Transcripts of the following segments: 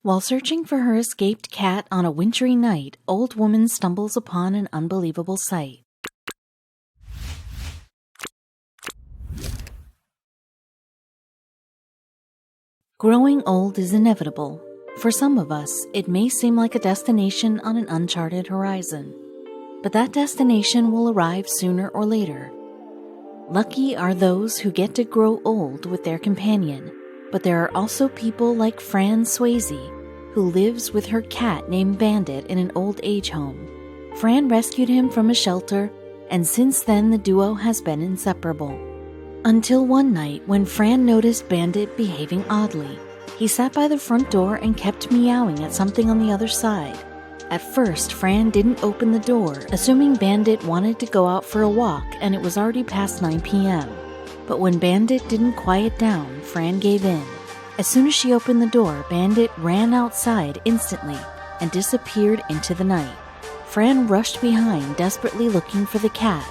While searching for her escaped cat on a wintry night, old woman stumbles upon an unbelievable sight. Growing old is inevitable. For some of us, it may seem like a destination on an uncharted horizon. But that destination will arrive sooner or later. Lucky are those who get to grow old with their companion, but there are also people like Fran Swayze, who lives with her cat named Bandit in an old age home. Fran rescued him from a shelter, and since then the duo has been inseparable. Until one night when Fran noticed Bandit behaving oddly. He sat by the front door and kept meowing at something on the other side. At first, Fran didn't open the door, assuming Bandit wanted to go out for a walk and it was already past 9 p.m. But when Bandit didn't quiet down, Fran gave in. As soon as she opened the door, Bandit ran outside instantly and disappeared into the night. Fran rushed behind, desperately looking for the cat.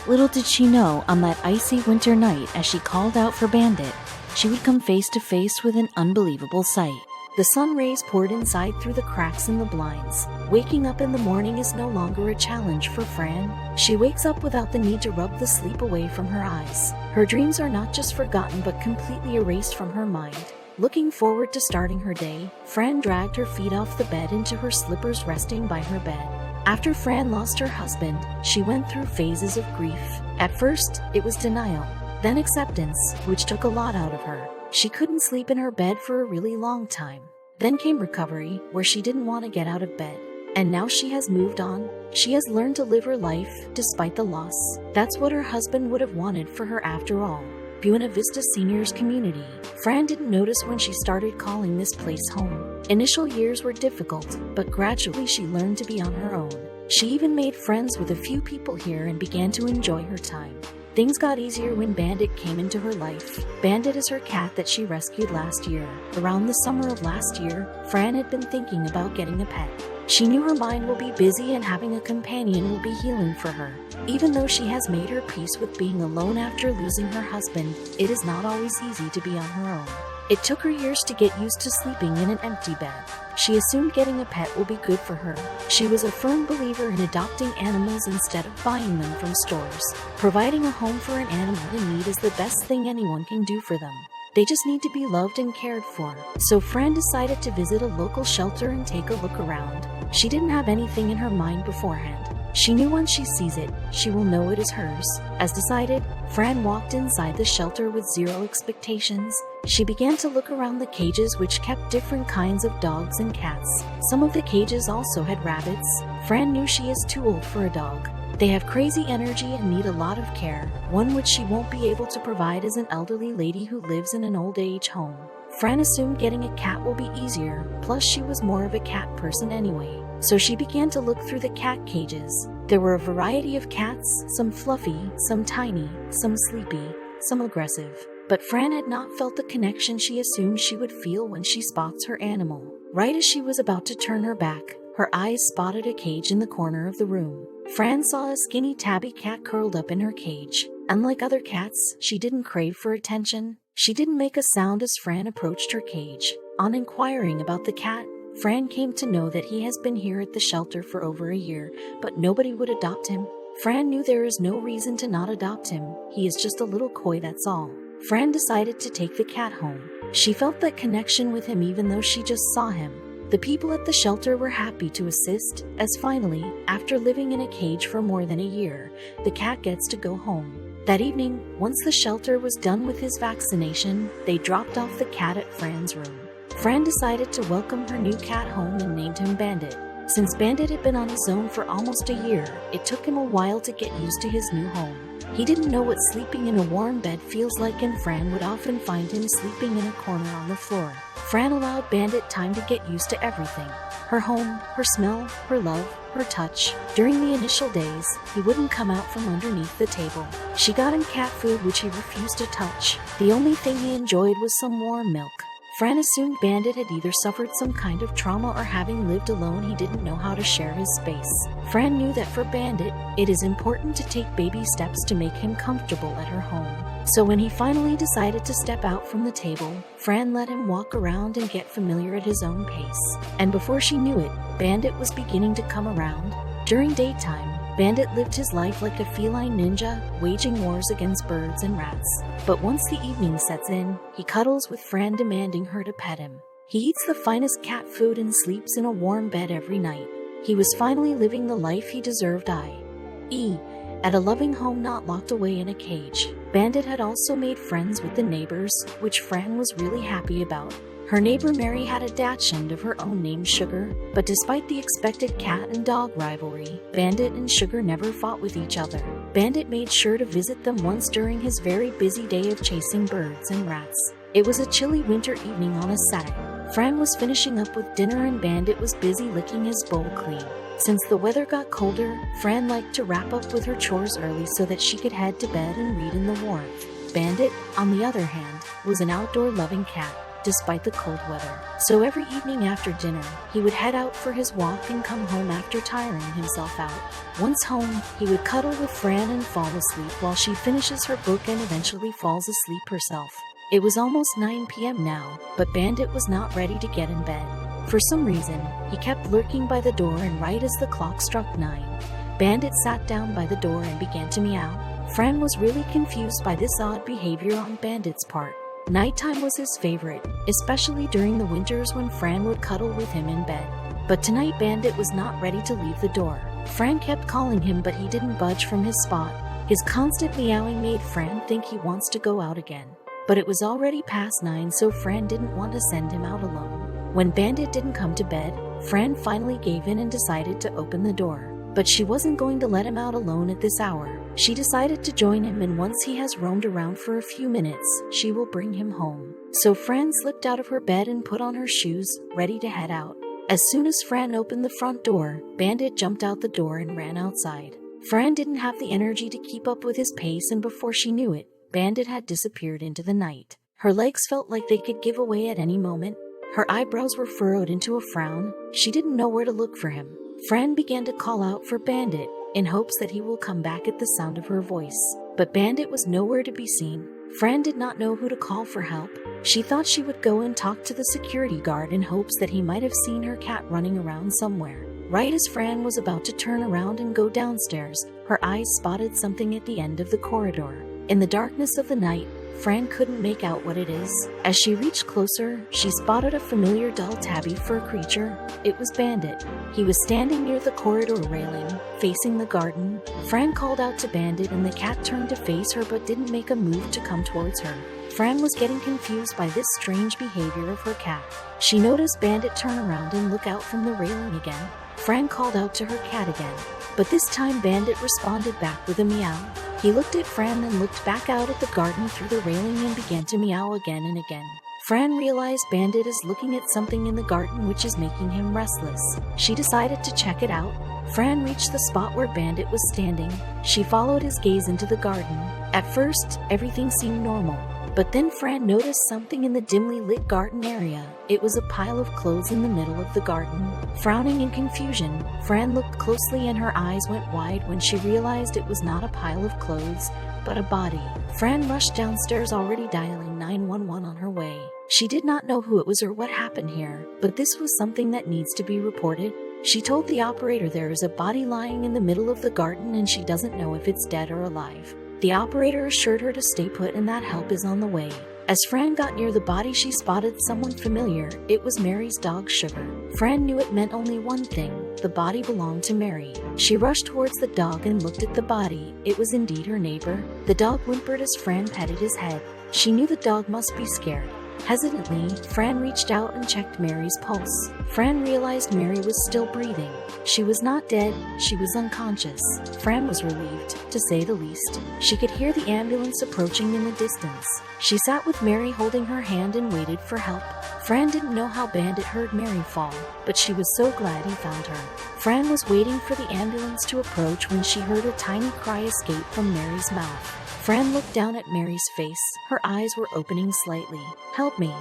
Little did she know, on that icy winter night, as she called out for Bandit, she would come face to face with an unbelievable sight. The sun rays poured inside through the cracks in the blinds. Waking up in the morning is no longer a challenge for Fran. She wakes up without the need to rub the sleep away from her eyes. Her dreams are not just forgotten but completely erased from her mind. Looking forward to starting her day, Fran dragged her feet off the bed into her slippers resting by her bed. After Fran lost her husband, she went through phases of grief. At first, it was denial, then acceptance, which took a lot out of her. She couldn't sleep in her bed for a really long time. Then came recovery, where she didn't want to get out of bed. And now she has moved on. She has learned to live her life despite the loss. That's what her husband would have wanted for her after all. Buena Vista Seniors Community. Fran didn't notice when she started calling this place home. Initial years were difficult, but gradually she learned to be on her own. She even made friends with a few people here and began to enjoy her time. Things got easier when Bandit came into her life. Bandit is her cat that she rescued last year. Around the summer of last year, Fran had been thinking about getting a pet. She knew her mind will be busy and having a companion will be healing for her. Even though she has made her peace with being alone after losing her husband, it is not always easy to be on her own. It took her years to get used to sleeping in an empty bed. She assumed getting a pet will be good for her. She was a firm believer in adopting animals instead of buying them from stores. Providing a home for an animal in need is the best thing anyone can do for them. They just need to be loved and cared for. So Fran decided to visit a local shelter and take a look around. She didn't have anything in her mind beforehand. She knew once she sees it, she will know it is hers. As decided, Fran walked inside the shelter with zero expectations. She began to look around the cages which kept different kinds of dogs and cats. Some of the cages also had rabbits. Fran knew she is too old for a dog. They have crazy energy and need a lot of care. One which she won't be able to provide is an elderly lady who lives in an old age home. Fran assumed getting a cat will be easier, plus she was more of a cat person anyway. So she began to look through the cat cages. There were a variety of cats, some fluffy, some tiny, some sleepy, some aggressive. But Fran had not felt the connection she assumed she would feel when she spots her animal. Right as she was about to turn her back, her eyes spotted a cage in the corner of the room. Fran saw a skinny tabby cat curled up in her cage. Unlike other cats, she didn't crave for attention. She didn't make a sound as Fran approached her cage. On inquiring about the cat, Fran came to know that he has been here at the shelter for over a year, but nobody would adopt him. Fran knew there is no reason to not adopt him. He is just a little coy, that's all. Fran decided to take the cat home. She felt that connection with him even though she just saw him. The people at the shelter were happy to assist, as finally, after living in a cage for more than a year, the cat gets to go home. That evening, once the shelter was done with his vaccination, they dropped off the cat at Fran's room. Fran decided to welcome her new cat home and named him Bandit. Since Bandit had been on his own for almost a year, it took him a while to get used to his new home. He didn't know what sleeping in a warm bed feels like, and Fran would often find him sleeping in a corner on the floor. Fran allowed Bandit time to get used to everything. Her home, her smell, her love, her touch. During the initial days, he wouldn't come out from underneath the table. She got him cat food which he refused to touch. The only thing he enjoyed was some warm milk. Fran assumed Bandit had either suffered some kind of trauma or having lived alone he didn't know how to share his space. Fran knew that for Bandit, it is important to take baby steps to make him comfortable at her home. So when he finally decided to step out from the table, Fran let him walk around and get familiar at his own pace. And before she knew it, Bandit was beginning to come around. During daytime, Bandit lived his life like a feline ninja, waging wars against birds and rats. But once the evening sets in, he cuddles with Fran, demanding her to pet him. He eats the finest cat food and sleeps in a warm bed every night. He was finally living the life he deserved, i.e., at a loving home, not locked away in a cage. Bandit had also made friends with the neighbors, which Fran was really happy about. Her neighbor Mary had a dachshund of her own named Sugar, but despite the expected cat and dog rivalry, Bandit and Sugar never fought with each other. Bandit made sure to visit them once during his very busy day of chasing birds and rats. It was a chilly winter evening on a Saturday. Fran was finishing up with dinner and Bandit was busy licking his bowl clean. Since the weather got colder, Fran liked to wrap up with her chores early so that she could head to bed and read in the warmth. Bandit, on the other hand, was an outdoor-loving cat, despite the cold weather. So every evening after dinner, he would head out for his walk and come home after tiring himself out. Once home, he would cuddle with Fran and fall asleep while she finishes her book and eventually falls asleep herself. It was almost 9 p.m. now, but Bandit was not ready to get in bed. For some reason, he kept lurking by the door, and right as the clock struck 9, Bandit sat down by the door and began to meow. Fran was really confused by this odd behavior on Bandit's part. Nighttime was his favorite, especially during the winters when Fran would cuddle with him in bed. But tonight Bandit was not ready to leave the door. Fran kept calling him, but he didn't budge from his spot. His constant meowing made Fran think he wants to go out again. But it was already past 9, so Fran didn't want to send him out alone. When Bandit didn't come to bed, Fran finally gave in and decided to open the door. But she wasn't going to let him out alone at this hour. She decided to join him, and once he has roamed around for a few minutes, she will bring him home. So Fran slipped out of her bed and put on her shoes, ready to head out. As soon as Fran opened the front door, Bandit jumped out the door and ran outside. Fran didn't have the energy to keep up with his pace, and before she knew it, Bandit had disappeared into the night. Her legs felt like they could give away at any moment. Her eyebrows were furrowed into a frown. She didn't know where to look for him. Fran began to call out for Bandit, in hopes that he will come back at the sound of her voice. But Bandit was nowhere to be seen. Fran did not know who to call for help. She thought she would go and talk to the security guard in hopes that he might have seen her cat running around somewhere. Right as Fran was about to turn around and go downstairs, her eyes spotted something at the end of the corridor. In the darkness of the night, Fran couldn't make out what it is. As she reached closer, she spotted a familiar dull tabby fur creature. It was Bandit. He was standing near the corridor railing, facing the garden. Fran called out to Bandit, and the cat turned to face her but didn't make a move to come towards her. Fran was getting confused by this strange behavior of her cat. She noticed Bandit turn around and look out from the railing again. Fran called out to her cat again, but this time Bandit responded back with a meow. He looked at Fran, then looked back out at the garden through the railing and began to meow again and again. Fran realized Bandit is looking at something in the garden which is making him restless. She decided to check it out. Fran reached the spot where Bandit was standing. She followed his gaze into the garden. At first, everything seemed normal. But then Fran noticed something in the dimly lit garden area. It was a pile of clothes in the middle of the garden. Frowning in confusion, Fran looked closely and her eyes went wide when she realized it was not a pile of clothes, but a body. Fran rushed downstairs, already dialing 911 on her way. She did not know who it was or what happened here, but this was something that needs to be reported. She told the operator there is a body lying in the middle of the garden and she doesn't know if it's dead or alive. The operator assured her to stay put and that help is on the way. As Fran got near the body, she spotted someone familiar. It was Mary's dog, Sugar. Fran knew it meant only one thing: the body belonged to Mary. She rushed towards the dog and looked at the body. It was indeed her neighbor. The dog whimpered as Fran petted his head. She knew the dog must be scared. Hesitantly, Fran reached out and checked Mary's pulse. Fran realized Mary was still breathing. She was not dead, she was unconscious. Fran was relieved, to say the least. She could hear the ambulance approaching in the distance. She sat with Mary holding her hand and waited for help. Fran didn't know how Bandit heard Mary fall, but she was so glad he found her. Fran was waiting for the ambulance to approach when she heard a tiny cry escape from Mary's mouth. Fran looked down at Mary's face. Her eyes were opening slightly. "Help me,"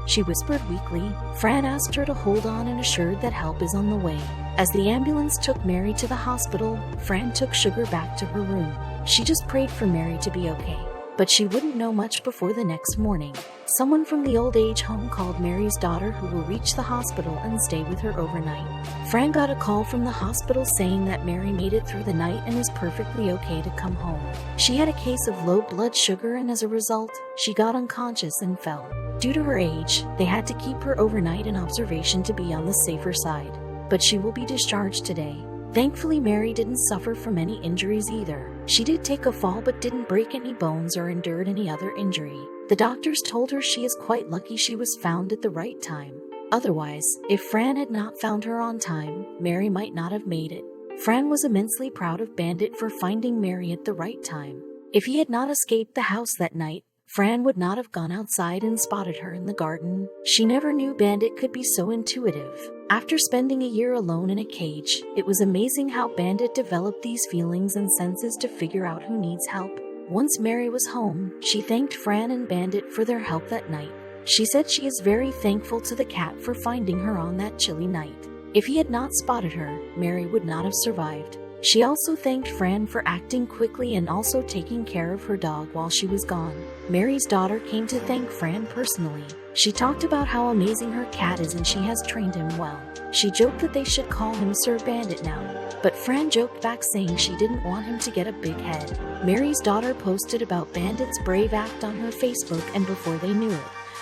she whispered weakly. Fran asked her to hold on and assured that help is on the way. As the ambulance took Mary to the hospital, Fran took Sugar back to her room. She just prayed for Mary to be okay. But she wouldn't know much before the next morning. Someone from the old age home called Mary's daughter, who will reach the hospital and stay with her overnight. Fran got a call from the hospital saying that Mary made it through the night and is perfectly okay to come home. She had a case of low blood sugar, and as a result, she got unconscious and fell. Due to her age, they had to keep her overnight in observation to be on the safer side. But she will be discharged today. Thankfully, Mary didn't suffer from any injuries either. She did take a fall but didn't break any bones or endured any other injury. The doctors told her she is quite lucky she was found at the right time. Otherwise, if Fran had not found her on time, Mary might not have made it. Fran was immensely proud of Bandit for finding Mary at the right time. If he had not escaped the house that night, Fran would not have gone outside and spotted her in the garden. She never knew Bandit could be so intuitive. After spending a year alone in a cage, it was amazing how Bandit developed these feelings and senses to figure out who needs help. Once Mary was home, she thanked Fran and Bandit for their help that night. She said she is very thankful to the cat for finding her on that chilly night. If he had not spotted her, Mary would not have survived. She also thanked Fran for acting quickly and also taking care of her dog while she was gone. Mary's daughter came to thank Fran personally. She talked about how amazing her cat is and she has trained him well. She joked that they should call him Sir Bandit now, but Fran joked back saying she didn't want him to get a big head. Mary's daughter posted about Bandit's brave act on her Facebook, and before they knew it,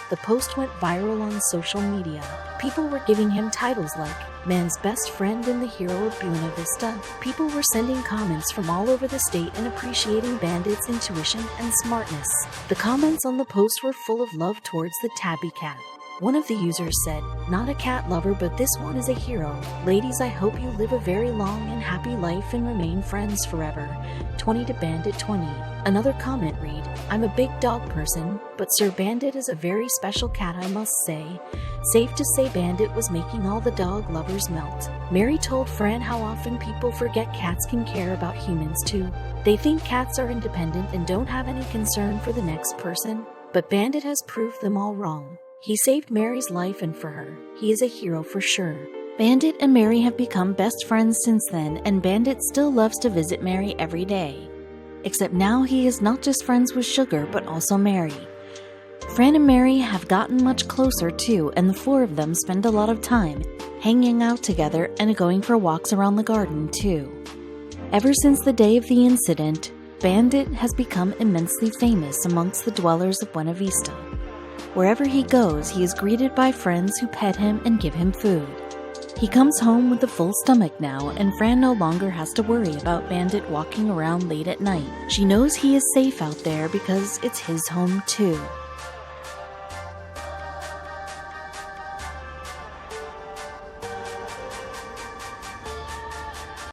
the post went viral on social media. People were giving him titles like man's best friend and the hero of Buena Vista. People were sending comments from all over the state and appreciating Bandit's intuition and smartness. The comments on the post were full of love towards the tabby cat. One of the users said, "Not a cat lover, but this one is a hero. Ladies, I hope you live a very long and happy life and remain friends forever. 20 to Bandit 20. Another comment read, "I'm a big dog person, but Sir Bandit is a very special cat, I must say." Safe to say Bandit was making all the dog lovers melt. Mary told Fran how often people forget cats can care about humans too. They think cats are independent and don't have any concern for the next person, but Bandit has proved them all wrong. He saved Mary's life, and for her, he is a hero for sure. Bandit and Mary have become best friends since then, and Bandit still loves to visit Mary every day. Except now he is not just friends with Sugar, but also Mary. Fran and Mary have gotten much closer too, and the four of them spend a lot of time hanging out together and going for walks around the garden too. Ever since the day of the incident, Bandit has become immensely famous amongst the dwellers of Buena Vista. Wherever he goes, he is greeted by friends who pet him and give him food. He comes home with a full stomach now, and Fran no longer has to worry about Bandit walking around late at night. She knows he is safe out there because it's his home too.